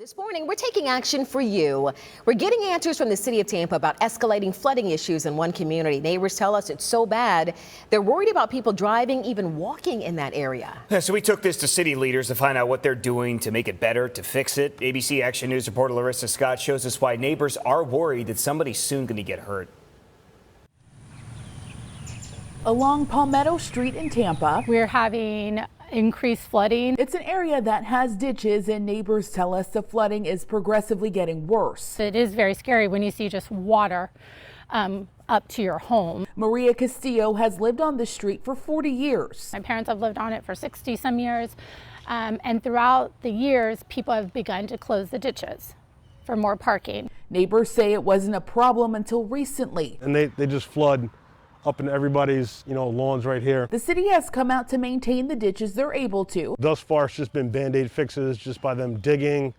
This morning, we're taking action for you. We're getting answers from the city of Tampa about escalating flooding issues in one community. Neighbors tell us it's so bad, they're worried about people driving, even walking in that area. Yeah, so we took this to city leaders to find out what they're doing to make it better, to fix it. ABC Action News reporter Larissa Scott shows us why neighbors are worried that somebody's soon going to get hurt. Along Palmetto Street in Tampa, we're having increased flooding. It's an area that has ditches, and neighbors tell us the flooding is progressively getting worse. It is very scary when you see just water up to your home. Maria Castillo has lived on the street for 40 years. My parents have lived on it for 60 some years, and throughout the years people have begun to close the ditches for more parking. Neighbors say it wasn't a problem until recently. And they just flood up in everybody's, lawns right here. The city has come out to maintain the ditches they're able to. Thus far, it's just been Band-Aid fixes just by them digging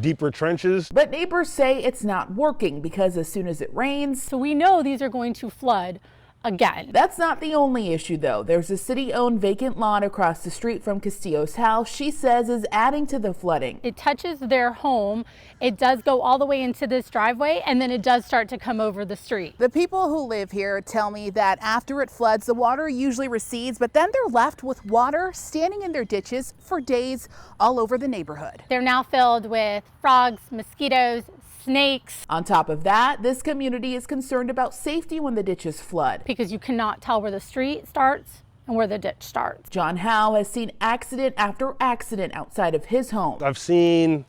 deeper trenches. But neighbors say it's not working because as soon as it rains, so we know these are going to flood again. That's not the only issue, though. There's a city-owned vacant lot across the street from Castillo's house she says is adding to the flooding. It touches their home. It does go all the way into this driveway, and then it does start to come over the street. The people who live here tell me that after it floods, the water usually recedes, but then they're left with water standing in their ditches for days all over the neighborhood. They're now filled with frogs, mosquitoes, snakes. On top of that, this community is concerned about safety when the ditches flood, because you cannot tell where the street starts and where the ditch starts. John Howe has seen accident after accident outside of his home. I've seen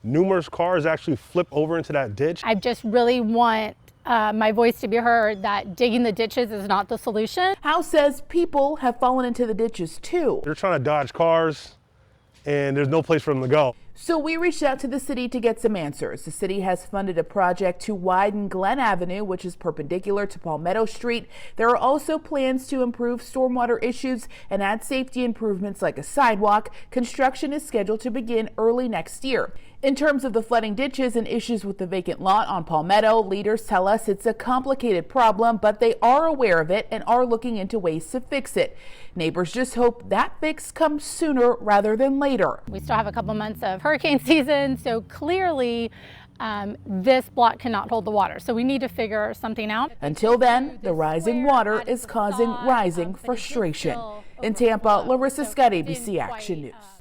numerous cars actually flip over into that ditch. I just really want my voice to be heard that digging the ditches is not the solution. Howe says people have fallen into the ditches too. They're trying to dodge cars and there's no place for them to go. So we reached out to the city to get some answers. The city has funded a project to widen Glen Avenue, which is perpendicular to Palmetto Street. There are also plans to improve stormwater issues and add safety improvements like a sidewalk. Construction is scheduled to begin early next year. In terms of the flooding ditches and issues with the vacant lot on Palmetto, leaders tell us it's a complicated problem, but they are aware of it and are looking into ways to fix it. Neighbors just hope that fix comes sooner rather than later. We still have a couple months of hurricane season, so clearly this block cannot hold the water. So we need to figure something out. Until then, the rising water is causing rising frustration. In Tampa, Larissa Scott, ABC Action News.